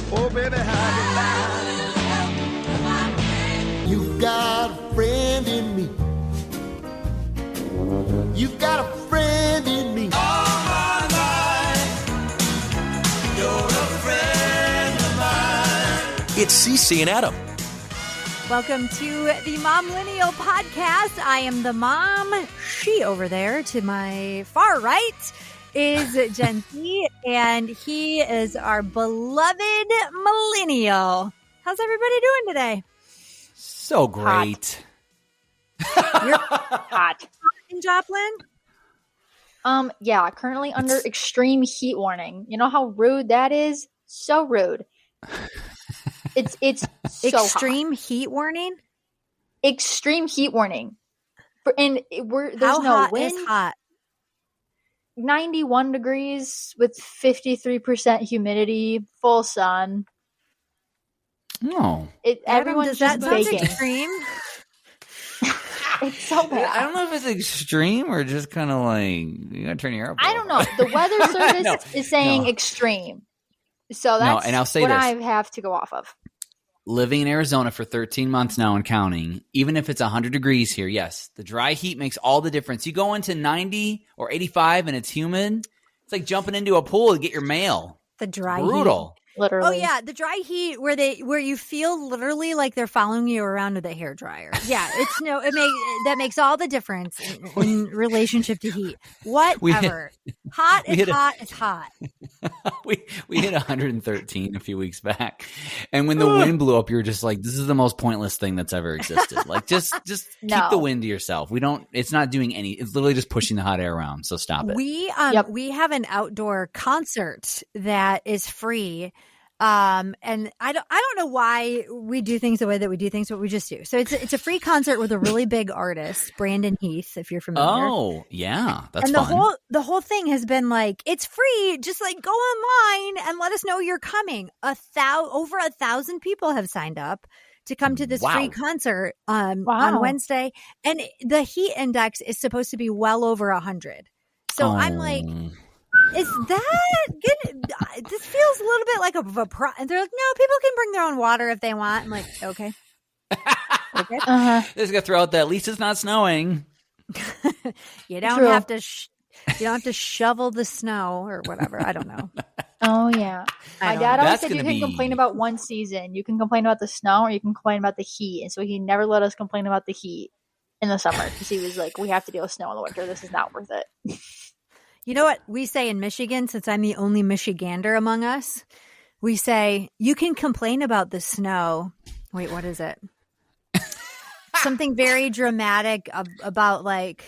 Oh, baby, how you got a friend in me. You got a friend in me. All my life, you're a friend of mine. It's Ceci and Adam. Welcome to the Momlennial podcast. I am the mom. She over there to my far right is Ceci, and he is our beloved millennial. How's everybody doing today? So great. You're hot in Joplin? Yeah, currently under extreme heat warning. You know how rude that is? So rude. It's so extreme hot. Heat warning? Extreme heat warning. There's how no hot wind. is hot? 91 degrees with 53% humidity, full sun. No. Everyone's does that just sound baking. extreme? It's so bad. I don't know if it's extreme or just kind of like you gotta turn your air up. I don't know. The weather service is saying extreme. So that's and I'll say what this. I have to go off of. Living in Arizona for 13 months now and counting, even if it's 100 degrees here, yes, the dry heat makes all the difference. You go into 90 or 85 and it's humid, it's like jumping into a pool to get your mail. The dry Brutal. heat. Literally. Oh yeah, the dry heat where you feel literally like they're following you around with a hairdryer. Yeah, that makes all the difference in relationship to heat. Whatever. Hot is hot. we hit 113 a few weeks back, and when the wind blew up, you were just like, "This is the most pointless thing that's ever existed." Like, just keep the wind to yourself. It's not doing any. It's literally just pushing the hot air around. So stop it. We have an outdoor concert that is free. And I don't know why we do things the way that we do things, but we just do. So it's a free concert with a really big artist, Brandon Heath, if you're familiar. Oh, yeah. That's and fun. the whole thing has been like, it's free. Just like go online and let us know you're coming. Over 1,000 people have signed up to come to this free concert on Wednesday. And the heat index is supposed to be well over 100. So I'm like, is that good? This feels a little bit like and they're like, no, people can bring their own water if they want. I'm like, okay. Okay. Just gonna throw out that at least it's not snowing. You don't have to shovel the snow or whatever. I don't know. Oh yeah. My dad always said you can be... complain about one season. You can complain about the snow or you can complain about the heat. And so he never let us complain about the heat in the summer because he was like, we have to deal with snow in the winter. This is not worth it. You know what we say in Michigan, since I'm the only Michigander among us? We say, you can complain about the snow. Wait, what is it? Something very dramatic about like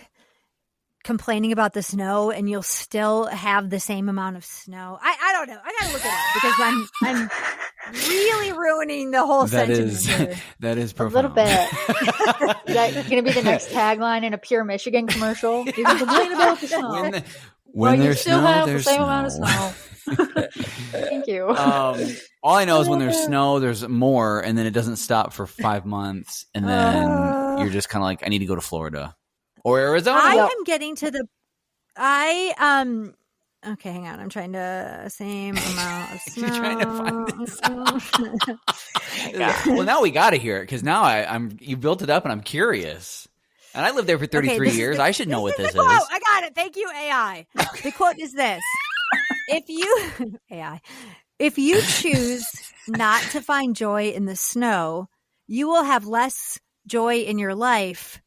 complaining about the snow and you'll still have the same amount of snow. I don't know. I got to look it up because I'm really ruining the whole sentence. That is profound. A little bit. Is that going to be the next tagline in a Pure Michigan commercial? You can complain about the snow. When there's still snow, have there's the same snow. amount of snow. Thank you. All I know is when there's snow, there's more, and then it doesn't stop for 5 months, and then you're just kind of like, I need to go to Florida or Arizona. I am getting to the. Okay, hang on. I'm trying to same amount of snow. You're trying to find this out. Well, now we got to hear it because now you built it up, and I'm curious. And I lived there for 33 years. I should know what this is. I got it. Thank you, AI. The quote is this. If you choose not to find joy in the snow, you will have less joy in your life,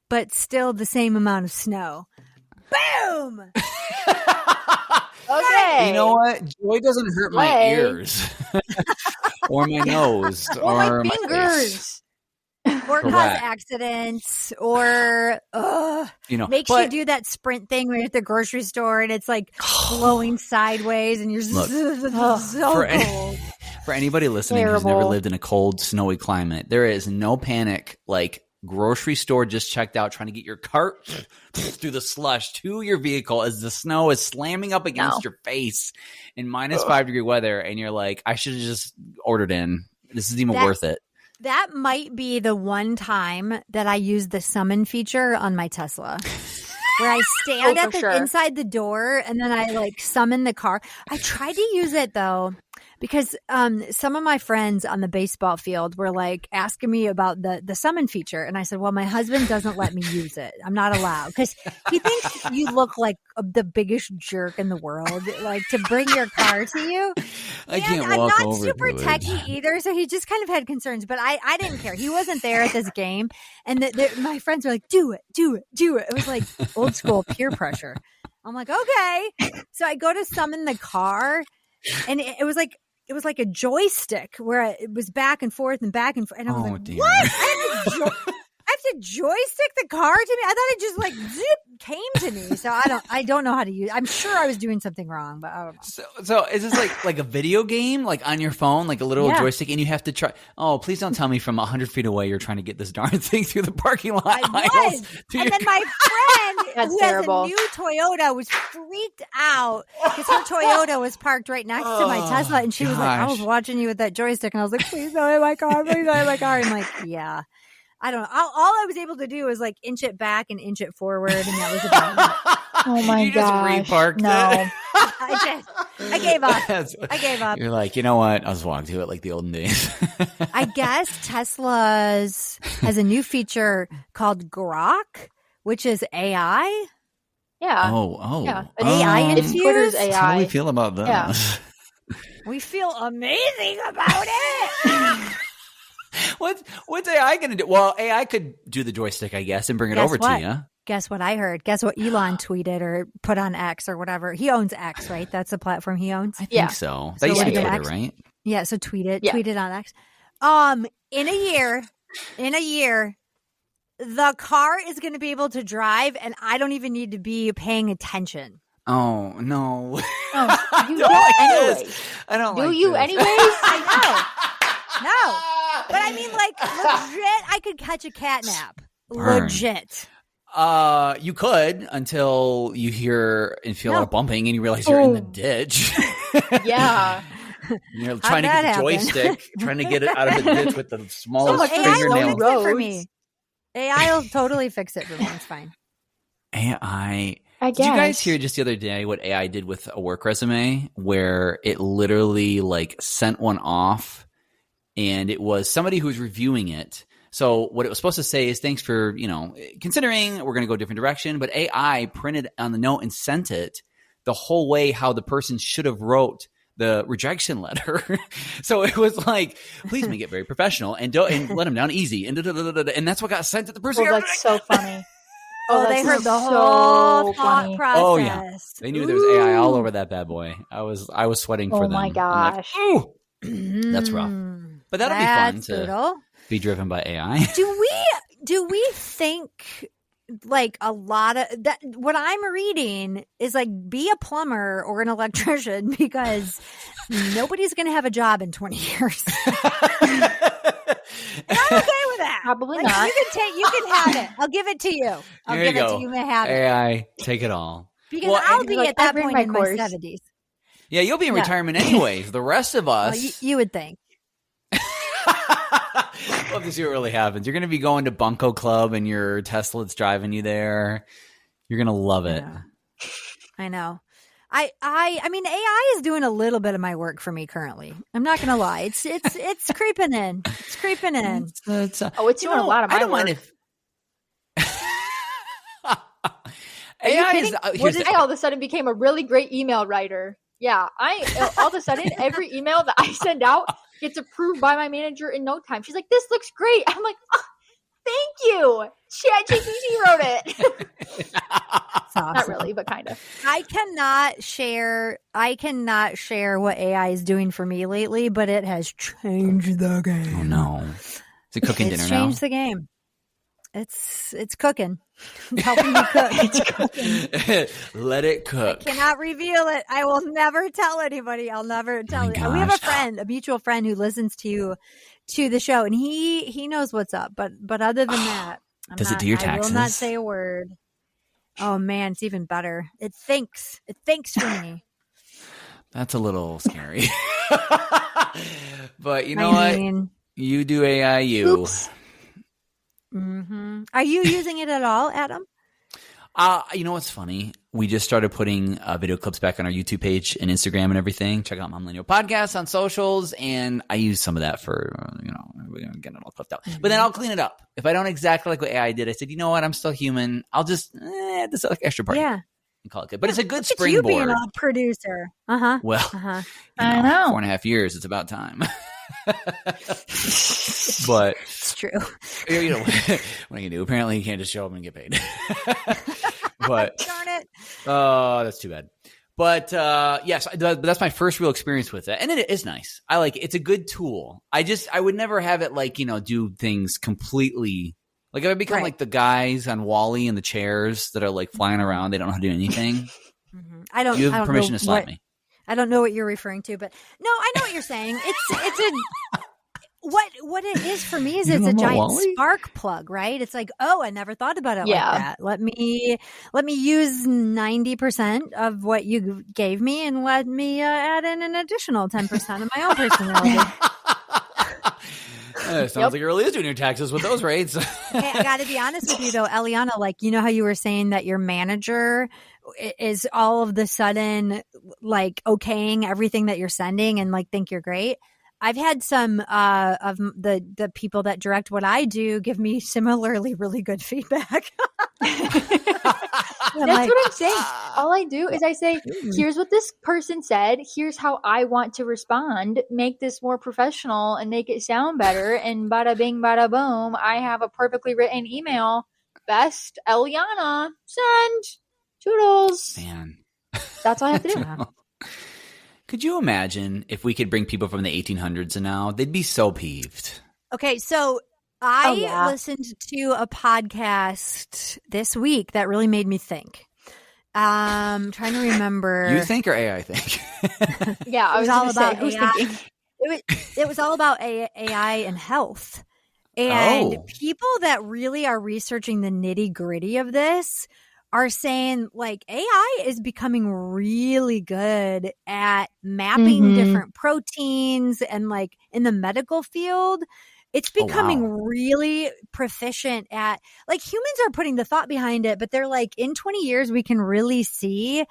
but still the same amount of snow. Boom! Okay. You know what? Joy doesn't hurt my ears or my nose or my fingers. Or cause accidents, or makes you do that sprint thing when you're at the grocery store and it's like blowing sideways and you're so cold. For anybody listening who's never lived in a cold, snowy climate, there is no panic like grocery store just checked out trying to get your cart through the slush to your vehicle as the snow is slamming up against your face in minus 5-degree weather, and you're like, I should have just ordered in. This isn't even worth it. That might be the one time that I use the summon feature on my Tesla. Where I stand inside the door and then I like summon the car. I tried to use it though, because some of my friends on the baseball field were like asking me about the summon feature, and I said, well, my husband doesn't let me use it. I'm not allowed because he thinks you look like the biggest jerk in the world, like to bring your car to you. I can't walk I'm not over super to it. techie either, so he just kind of had concerns, but I didn't care. He wasn't there at this game, and my friends were like, do it. It was like old school peer pressure. I'm like, okay. So I go to summon the car, and it was like a joystick where it was back and forth. And I was like, dear. what? I have to joystick the car to me? I thought it just like zip came to me. So I don't know how to use it. I'm sure I was doing something wrong, but I don't know. So is this like a video game, like on your phone, like a little joystick, and you have to try? Oh, please don't tell me from 100 feet away you're trying to get this darn thing through the parking lot. I was. And then my friend who terrible. has a new Toyota was freaked out because her Toyota was parked right next to my Tesla, and she was like, I was watching you with that joystick, and I was like, please don't hit my car, please don't hit my car. I'm like, yeah. I don't know. All I was able to do was like inch it back and inch it forward, and that was about it. Oh my you gosh. just reparked No. it. I gave up. I gave up. You're like, you know what? I'll just walk to it like the olden days. I guess Tesla's has a new feature called Grok, which is AI. Yeah. Oh. Yeah. AI It's Twitter's infused. AI. How do we feel about this? Yeah. We feel amazing about it. What's AI going to do? Well, AI could do the joystick, I guess, and bring it over to you. Guess what I heard? Guess what Elon tweeted or put on X or whatever. He owns X, right? That's the platform he owns. I think so. That used to be Twitter, right? Yeah. So tweet it on X. In a year, the car is going to be able to drive, and I don't even need to be paying attention. Oh no! Oh, you do anyway. I don't. Do like you this. anyways? I know. No. But I mean, like, legit, I could catch a cat nap. Burn. Legit. You could until you hear and feel a lot of bumping and you realize you're in the ditch. Yeah. You're trying to get the joystick, trying to get it out of the ditch with the smallest fingernail. AI will fix it for me. AI will totally fix it for me. It's fine. AI. I guess. Did you guys hear just the other day what AI did with a work resume where it literally like sent one off and it was somebody who was reviewing it. So what it was supposed to say is thanks for, considering we're going to go a different direction, but AI printed on the note and sent it the whole way how the person should have wrote the rejection letter. So it was like, please make it very professional and let them down easy. And that's what got sent to the person. Oh, that's so funny. They heard the whole thought process. Oh yeah, they knew there was AI all over that bad boy. I was sweating for them. Oh my gosh, like, that's rough. But that'll be fun to be driven by AI. Do we think like a lot of that? What I'm reading is like be a plumber or an electrician because nobody's going to have a job in 20 years. And I'm okay with that. Probably like, not. You can have it. I'll give it to you. I'll give it to you. You may have it. AI, take it all. Because I'll be at that point in my 70s. Yeah, you'll be in retirement anyways. The rest of us. Well, you would think. Love to see what really happens. You're going to be going to Bunko Club and your Tesla's driving you there. You're going to love it. I know. I mean, AI is doing a little bit of my work for me currently. I'm not going to lie. It's creeping in. It's creeping in. It's doing a lot of my work. I don't mind if I all of a sudden became a really great email writer. Yeah, I all of a sudden every email that I send out gets approved by my manager in no time. She's like, "This looks great." I'm like, oh, "Thank you, ChatGPT wrote it." Awesome. Not really, but kind of. I cannot share what AI is doing for me lately, but it has changed the game. Oh no! Is it cooking dinner now? It's changed the game. It's cooking. It's helping me cook. It's cooking. Let it cook. I cannot reveal it. I will never tell anybody. I'll never tell it. We have a mutual friend who listens to the show, and he knows what's up. But other than that, does it do your taxes? I will not say a word. Oh man, it's even better. It thinks for me. That's a little scary. But you know what? You do AI, you. Oops. Mm-hmm. Are you using it at all, Adam? You know what's funny? we just started putting video clips back on our YouTube page and Instagram and everything. Check out Momlennial Podcast on socials. And I use some of that for, we're going to get it all clipped out. But then I'll clean it up. If I don't exactly like what AI did, I said, you know what? I'm still human. I'll just add this like extra part. Yeah. And call it good. But it's a good Look springboard. at you being a producer. Well, I know. 4.5 years. It's about time. But it's true. What are you gonna do? Apparently, you can't just show up and get paid. But darn it. Oh, that's too bad. But yes, that's my first real experience with it, and it is nice. I like it. It's a good tool. I would never have it like do things completely. Like if I become like the guys on Wall-E in the chairs that are like flying around, they don't know how to do anything. I don't. You have permission know to slap me. I don't know what you're referring to, but no, I know what you're saying. It's a what it is for me is it's a giant Wall-E? spark plug, right? It's like, oh, I never thought about it like that. Let me use 90% of what you gave me, and let me add in an additional 10% of my own personality. Sounds like you really is doing your taxes with those rates. Hey, I got to be honest with you though, Eliana. Like, you know how you were saying that your manager is all of the sudden like okaying everything that you're sending and like think you're great. I've had some of the people that direct what I do give me similarly really good feedback. That's what I'm saying. All I do is I say, here's what this person said. Here's how I want to respond. Make this more professional and make it sound better. And bada bing, bada boom. I have a perfectly written email. Best Eliana. Send. Toodles. Man. That's all I have to do. Could you imagine if we could bring people from the 1800s and now? They'd be so peeved. Okay, so I listened to a podcast this week that really made me think. Trying to remember. You think or AI think? Yeah, I was all about AI. It was all about AI and health. And people that really are researching the nitty gritty of this are saying like AI is becoming really good at mapping different proteins, and like in the medical field, it's becoming really proficient at, like, humans are putting the thought behind it, but they're like, in 20 years, we can really see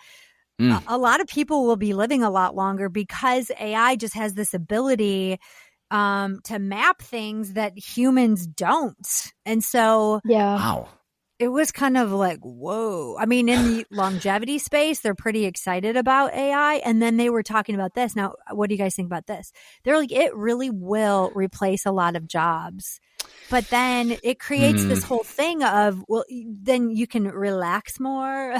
a lot of people will be living a lot longer because AI just has this ability to map things that humans don't. And so, wow. It was kind of like, whoa. I mean, in the longevity space, they're pretty excited about AI. And then they were talking about this. Now, what do you guys think about this? They're like, it really will replace a lot of jobs. But then it creates this whole thing of, well, then you can relax more.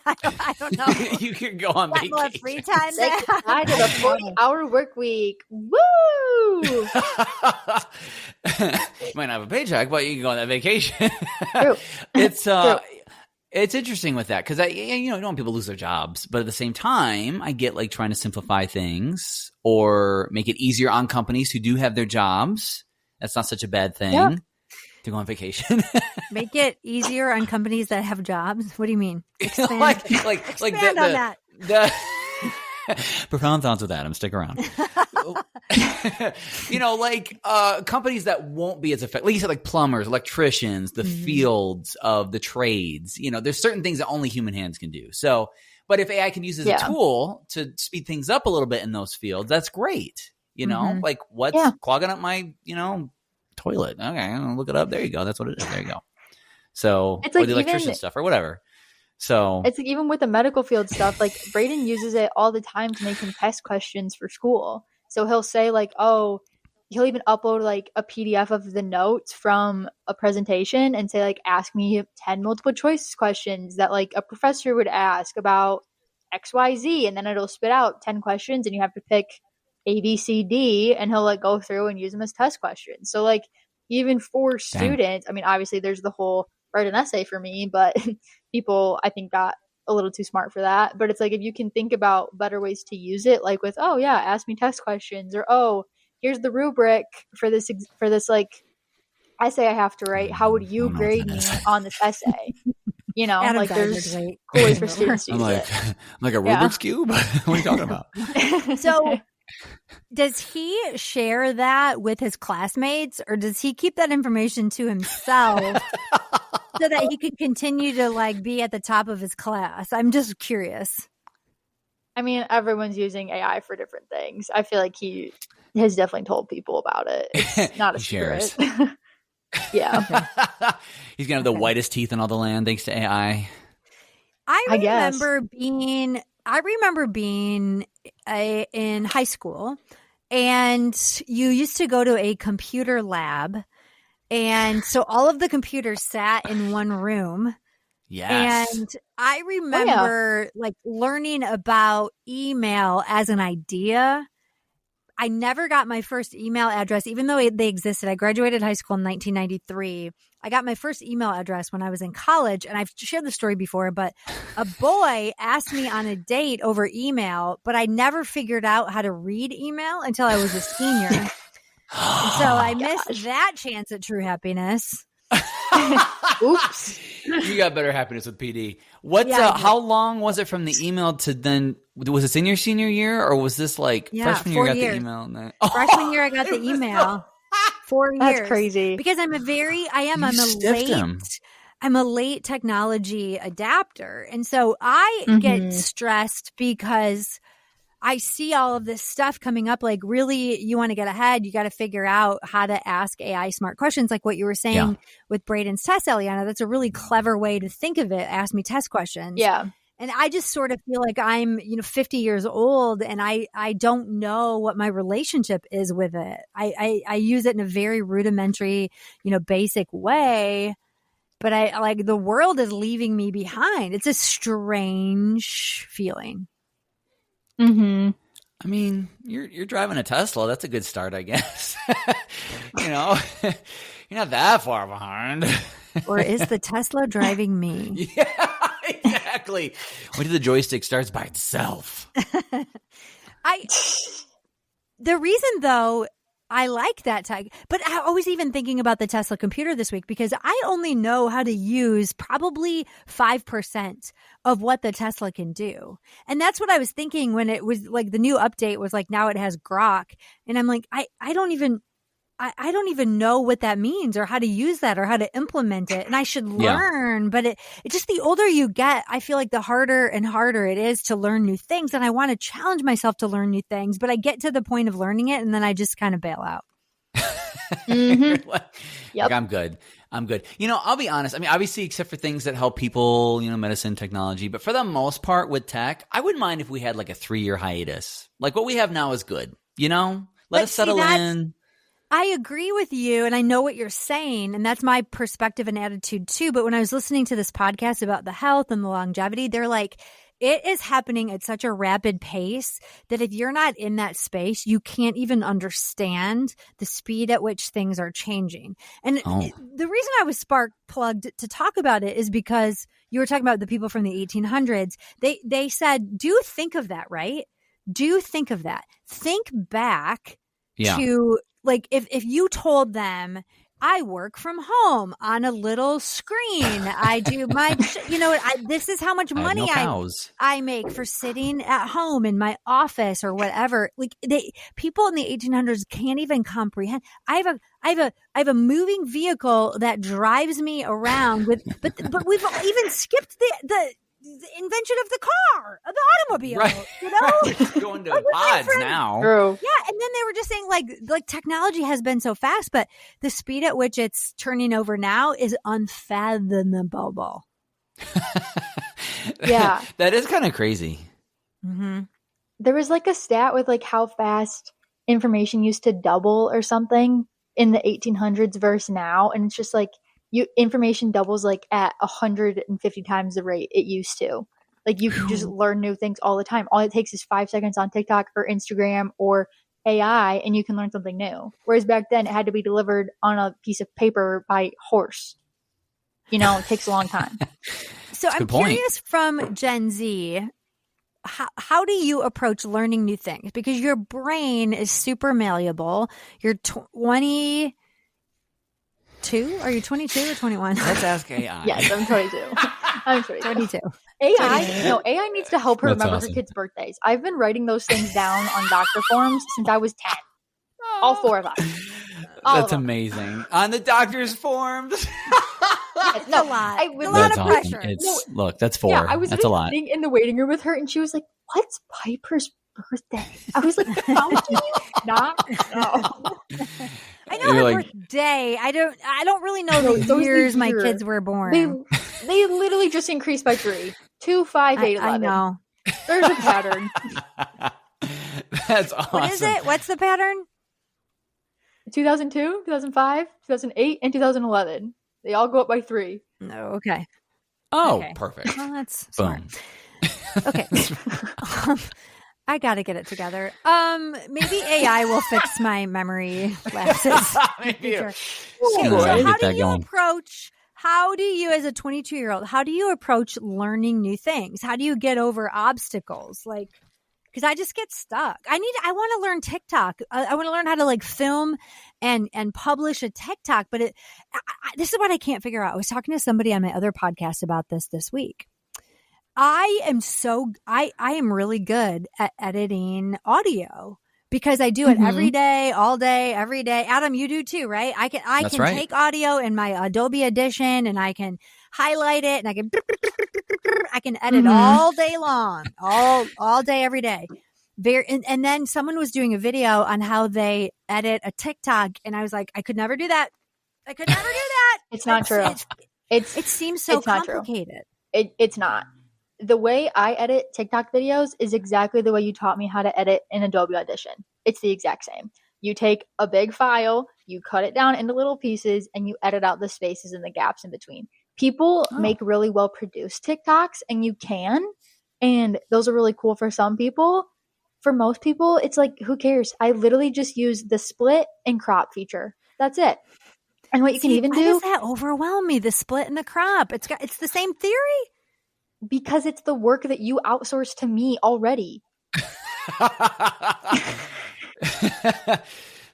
I don't know. You can go on vacation. More free time. I did a 40-hour work week. Woo! You might not have a paycheck, but you can go on that vacation. True. It's interesting with that because you don't want people to lose their jobs, but at the same time, I get like trying to simplify things or make it easier on companies who do have their jobs. That's not such a bad thing to go on vacation. Make it easier on companies that have jobs. What do you mean? Expand, expand on that. Profound thoughts with Adam. Stick around. Companies that won't be as effective. Like you said, like plumbers, electricians, the fields of the trades. There's certain things that only human hands can do. So, but if AI can use as a tool to speed things up a little bit in those fields, that's great. Like what's clogging up my, toilet? Okay, I'm gonna look it up. There you go. That's what it is. There you go. So, it's like or the electrician stuff or whatever. So it's like even with the medical field stuff, like Braden uses it all the time to make him test questions for school. So he'll say like, he'll even upload like a PDF of the notes from a presentation and say like, ask me 10 multiple choice questions that like a professor would ask about XYZ. And then it'll spit out 10 questions and you have to pick A, B, C, D, and he'll like go through and use them as test questions. So like even for students, I mean, obviously there's the whole write an essay for me, but people I think got a little too smart for that. But it's like, if you can think about better ways to use it, like with, ask me test questions, or, here's the rubric for this like essay I have to write. How would you grade me on this essay? Adam like there's cool ways for students to use it. I'm like a Rubik's Cube? What are you talking about? So does he share that with his classmates, or does he keep that information to himself? so that he could continue to like be at the top of his class. I'm just curious. I mean, everyone's using AI for different things. I feel like he has definitely told people about it. It's not a secret. Yeah. He's going to have the whitest teeth in all the land thanks to AI. I remember being in high school, and you used to go to a computer lab. And so all of the computers sat in one room. Yes. And I remember like learning about email as an idea. I never got my first email address, even though they existed. I graduated high school in 1993. I got my first email address when I was in college, and I've shared the story before, but a boy asked me on a date over email, but I never figured out how to read email until I was a senior. And so I missed that chance at true happiness. Oops. You got better happiness with PD. How long was it from the email to then? Was this in your senior year, or was this like freshman year? The email. Freshman year, I got the email. 4 years. That's crazy. Because I'm a late technology adapter, and so I get stressed because I see all of this stuff coming up. Like, really, you want to get ahead, you got to figure out how to ask AI smart questions, like what you were saying with Braden's test, Eliana. That's a really clever way to think of it. Ask me test questions. Yeah. And I just sort of feel like I'm, 50 years old, and I don't know what my relationship is with it. I use it in a very rudimentary, basic way, but I like the world is leaving me behind. It's a strange feeling. Mm-hmm. I mean, you're driving a Tesla. That's a good start, I guess. You're not that far behind. Or is the Tesla driving me? Yeah, exactly. Wait till the joystick starts by itself. The reason, though, I like that tag, but I was even thinking about the Tesla computer this week because I only know how to use probably 5% of what the Tesla can do. And that's what I was thinking when it was like the new update was like, now it has Grok. And I'm like, I don't even know what that means or how to use that or how to implement it. And I should learn, but it just, the older you get, I feel like the harder and harder it is to learn new things. And I want to challenge myself to learn new things, but I get to the point of learning it and then I just kind of bail out. Mm-hmm. Like, I'm good. I'll be honest. I mean, obviously, except for things that help people, medicine, technology, but for the most part with tech, I wouldn't mind if we had like a 3-year hiatus. Like what we have now is good, let us settle in. I agree with you, and I know what you're saying, and that's my perspective and attitude too. But when I was listening to this podcast about the health and the longevity, they're like, it is happening at such a rapid pace that if you're not in that space, you can't even understand the speed at which things are changing. And the reason I was spark plugged to talk about it is because you were talking about the people from the 1800s. They said, do think of that, right? Do think of that. Think back to... Like if you told them, I work from home on a little screen, I do my, this is how much money I make for sitting at home in my office or whatever. Like people in the 1800s can't even comprehend. I have a moving vehicle that drives me around but we've even skipped the invention of the car, of the automobile, right. Going to pods now. True. Yeah, and then they were just saying like technology has been so fast, but the speed at which it's turning over now is unfathomable. Yeah, that is kind of crazy. Mm-hmm. There was like a stat with like how fast information used to double or something in the 1800s versus now, and it's just like. Information doubles like at 150 times the rate it used to. Like you can just learn new things all the time. All it takes is 5 seconds on TikTok or Instagram or AI and you can learn something new. Whereas back then it had to be delivered on a piece of paper by horse. It takes a long time. So I'm curious from Gen Z, how do you approach learning new things? Because your brain is super malleable. You're 22? Are you 22 or 21? Let's ask AI. Yes, I'm 22. I'm 22. AI needs to help her remember her kids' birthdays. I've been writing those things down on doctor forms since I was 10. All 4 of us. That's amazing. On the doctor's forms. It's a lot. I was a lot of awesome. pressure. Look, that's 4. Yeah, I was that's a lot. sitting in the waiting room with her, and she was like, "What's Piper's birthday?" I was like, "How do you not know?" I know her birthday. I don't really know the years my kids were born. They literally just increased by 3. 2, 5, 8, 11. I know. There's a pattern. That's awesome. What is it? What's the pattern? 2002, 2005, 2008, and 2011. They all go up by 3. No, okay. Oh, okay. perfect. Well, that's boom. Smart. Okay. I got to get it together. Maybe AI will fix my memory lapses. Maybe. How do you, as a 22-year-old, how do you approach learning new things? How do you get over obstacles? Like, because I just get stuck. I want to learn TikTok. I want to learn how to like film and publish a TikTok. But this is what I can't figure out. I was talking to somebody on my other podcast about this week. I am really good at editing audio because I do it every day, all day, every day. Adam, you do too, right? I can take audio in my Adobe Audition and I can highlight it and I can edit all day long, all day, every day. And then someone was doing a video on how they edit a TikTok, and I was like, I could never do that. I could never do that. It's not true. It seems so complicated. It's not. The way I edit TikTok videos is exactly the way you taught me how to edit in Adobe Audition. It's the exact same. You take a big file, you cut it down into little pieces, and you edit out the spaces and the gaps in between. People make really well produced TikToks, and you can, and those are really cool for some people. For most people, it's like, who cares? I literally just use the split and crop feature. That's it. And what you can even do. Why does that overwhelm me? The split and the crop. It's the same theory. Because it's the work that you outsource to me already.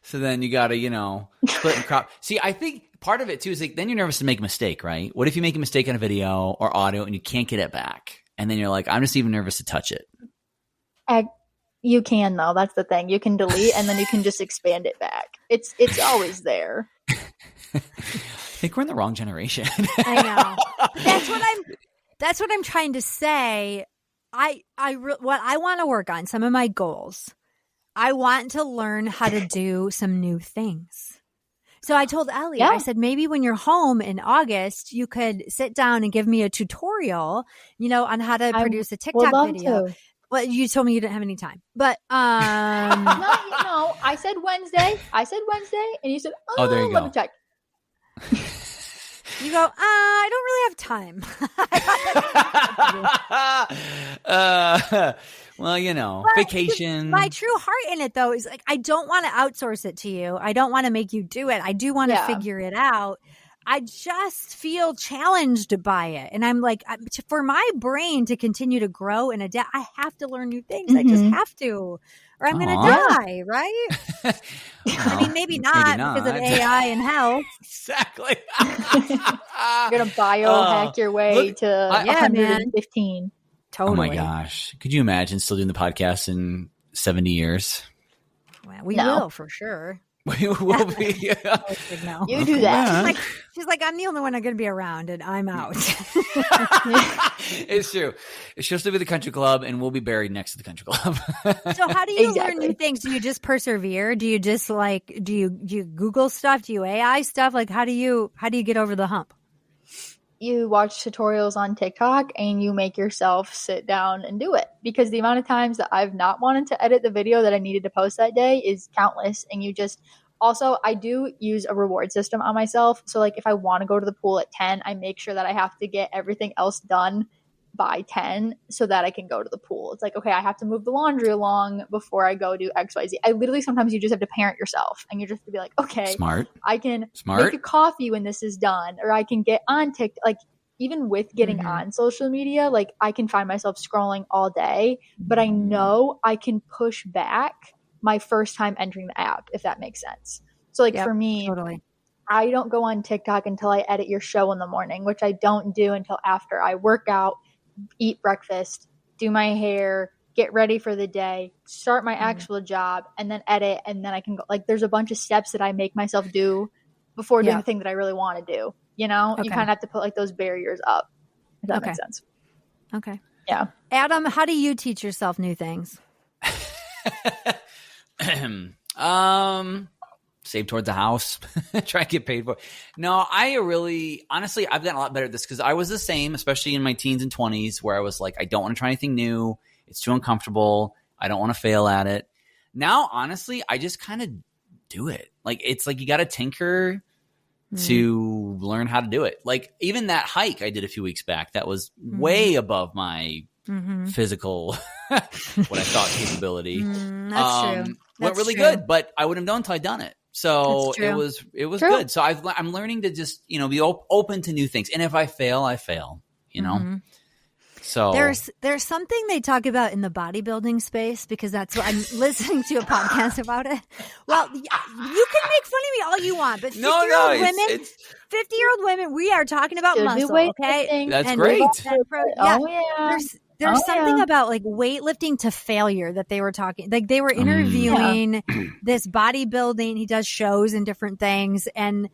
So then you got to, split and crop. See, I think part of it too is like, then you're nervous to make a mistake, right? What if you make a mistake on a video or audio and you can't get it back? And then you're like, I'm just even nervous to touch it. You can though. That's the thing. You can delete and then you can just expand it back. It's always there. I think we're in the wrong generation. I know. That's what I'm trying to say. What I want to work on, some of my goals. I want to learn how to do some new things. So I told Ellie, I said, maybe when you're home in August, you could sit down and give me a tutorial, on how to produce a TikTok video. To. Well, you told me you didn't have any time, but I said Wednesday. And you said, oh there you let go. me check. You go, I don't really have time. Well, vacation. My true heart in it, though, is like, I don't want to outsource it to you. I don't want to make you do it. I do want to figure it out. I just feel challenged by it. And I'm like, for my brain to continue to grow and adapt, I have to learn new things. I just have to, or I'm going to die, right? I mean, maybe not because of AI and health. Exactly. You're going to biohack your way to 115. Man. Totally. Oh my gosh. Could you imagine still doing the podcast in 70 years? Well, we will for sure. We will be. No. You do that. She's like, I'm the only one I'm going to be around, and I'm out. It's true. She'll still be the country club, and we'll be buried next to the country club. So how do you learn new things? Do you just persevere? Do you just do you Google stuff? Do you AI stuff? Like, how do you get over the hump? You watch tutorials on TikTok and you make yourself sit down and do it, because the amount of times that I've not wanted to edit the video that I needed to post that day is countless. And also I do use a reward system on myself. So like if I want to go to the pool at 10, I make sure that I have to get everything else done by 10 so that I can go to the pool. It's like, okay, I have to move the laundry along before I go do XYZ. I literally, sometimes you just have to parent yourself and you just have to be like, okay, I can make a coffee when this is done, or I can get on TikTok. Like even with getting on social media, like I can find myself scrolling all day, but I know I can push back my first time entering the app, if that makes sense. So like for me, totally. I don't go on TikTok until I edit your show in the morning, which I don't do until after I work out, eat breakfast, do my hair, get ready for the day, start my actual job, and then edit. And then I can go, like, there's a bunch of steps that I make myself do before doing the thing that I really want to do. You know, you kind of have to put like those barriers up. If that makes sense. Okay. Yeah. Adam, how do you teach yourself new things? Save towards a house. Try to get paid for it. No, honestly, I've gotten a lot better at this because I was the same, especially in my teens and 20s, where I was like, I don't want to try anything new. It's too uncomfortable. I don't want to fail at it. Now, honestly, I just kind of do it. Like, it's like you got to tinker to learn how to do it. Like, even that hike I did a few weeks back, that was way above my physical, what I thought capability. That's true. Went really good, but I wouldn't have known until I'd done it. So it was good. So I'm learning to just, be open to new things. And if I fail, I fail, So there's something they talk about in the bodybuilding space, because that's what I'm listening to a podcast about it. Well, you can make fun of me all you want, but 50-year-old women, we are talking about muscle, okay? That's great. There's something about like weightlifting to failure that they were talking. Like they were interviewing this bodybuilding. He does shows and different things, and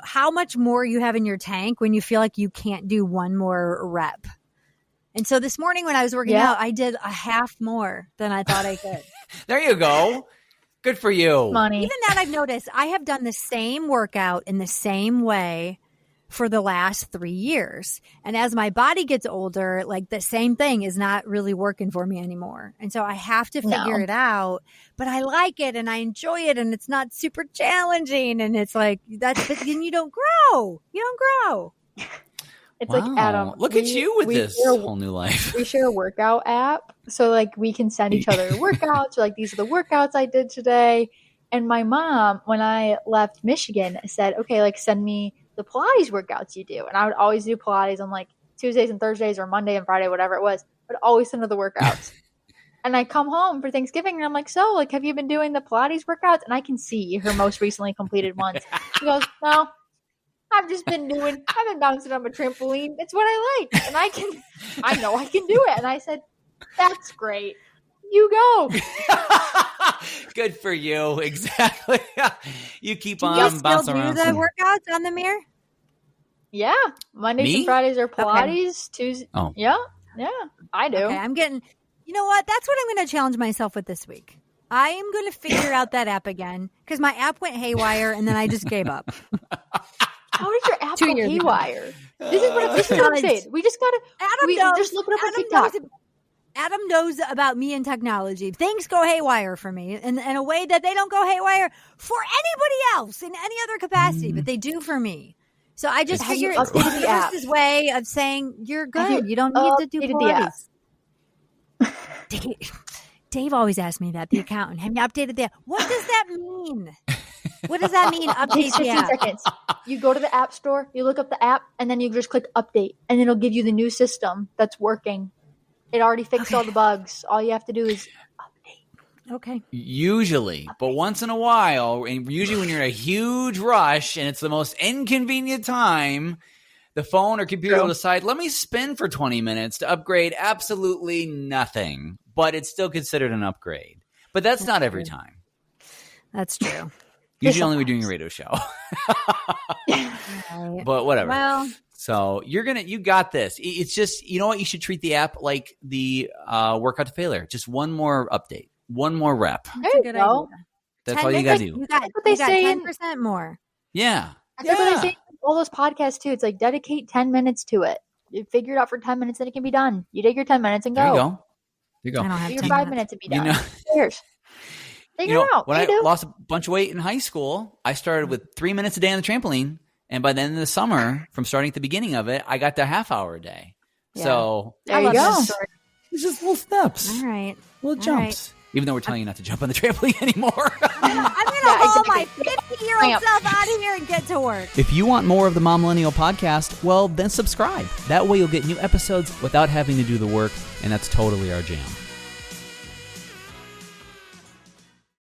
how much more you have in your tank when you feel like you can't do one more rep. And so this morning when I was working out, I did a half more than I thought I could. There you go. Good for you. Money. Even that I've noticed, I have done the same workout in the same way for the last 3 years. And as my body gets older, like the same thing is not really working for me anymore. And so I have to figure it out, but I like it and I enjoy it and it's not super challenging. And it's like, then you don't grow. You don't grow. It's like, Adam, look at you with this whole new life. We share a workout app. So like we can send each other workouts. Or like, these are the workouts I did today. And my mom, when I left Michigan, said, okay, like send me the Pilates workouts you do. And I would always do Pilates on like Tuesdays and Thursdays or Monday and Friday, whatever it was. But always send her the workouts. And I come home for Thanksgiving and I'm like, so like, have you been doing the Pilates workouts? And I can see her most recently completed ones. She goes, no, I've been bouncing on a trampoline. It's what I like. And I know I can do it. And I said, that's great. You go. Good for you. Exactly. You keep on bouncing around. Do you still do the workouts on the mirror? Yeah. Mondays and Fridays are Pilates. Tuesdays. Oh. Yeah. Yeah. I do. Okay, you know what? That's what I'm going to challenge myself with this week. I am going to figure out that app again because my app went haywire and then I just gave up. How did your app go haywire? This is what I'm saying. We just got to just look it up on TikTok. Adam knows about me and technology. Things go haywire for me in a way that they don't go haywire for anybody else in any other capacity, but they do for me. So I just figured it's the fastest way of saying you're good. You don't need to do Pilates. Dave always asks me that, the accountant. Have you updated the app? What does that mean? What does that mean, update the app? 15 seconds. You go to the app store, you look up the app, and then you just click update, and it'll give you the new system that's working. It already fixed all the bugs. All you have to do is update. Okay. Usually, but once in a while, and usually when you're in a huge rush and it's the most inconvenient time, the phone or computer will decide, let me spin for 20 minutes to upgrade absolutely nothing. But it's still considered an upgrade. But that's not every time. That's true. Usually only we're doing a radio show. Right. But whatever. Well, so you got this. It's just, you know what? You should treat the app like the workout to failure. Just one more update, one more rep. There you go. That's all you got to do. You got 10% more. Yeah. That's what they say in all those podcasts too. It's like dedicate 10 minutes to it. You figure it out for 10 minutes, then it can be done. You take your 10 minutes and go. There you go. I don't have your 5 minutes to be done. Cheers. Figure it out. When I lost a bunch of weight in high school, I started with 3 minutes a day on the trampoline. And by the end of the summer, from starting at the beginning of it, I got to half hour a day. Yeah. So there you go. It's just little steps. All right. Little jumps. Right. Even though we're telling you not to jump on the trampoline anymore. I'm going to haul my 50-year-old self out of here and get to work. If you want more of the Momlennial podcast, well, then subscribe. That way you'll get new episodes without having to do the work, and that's totally our jam.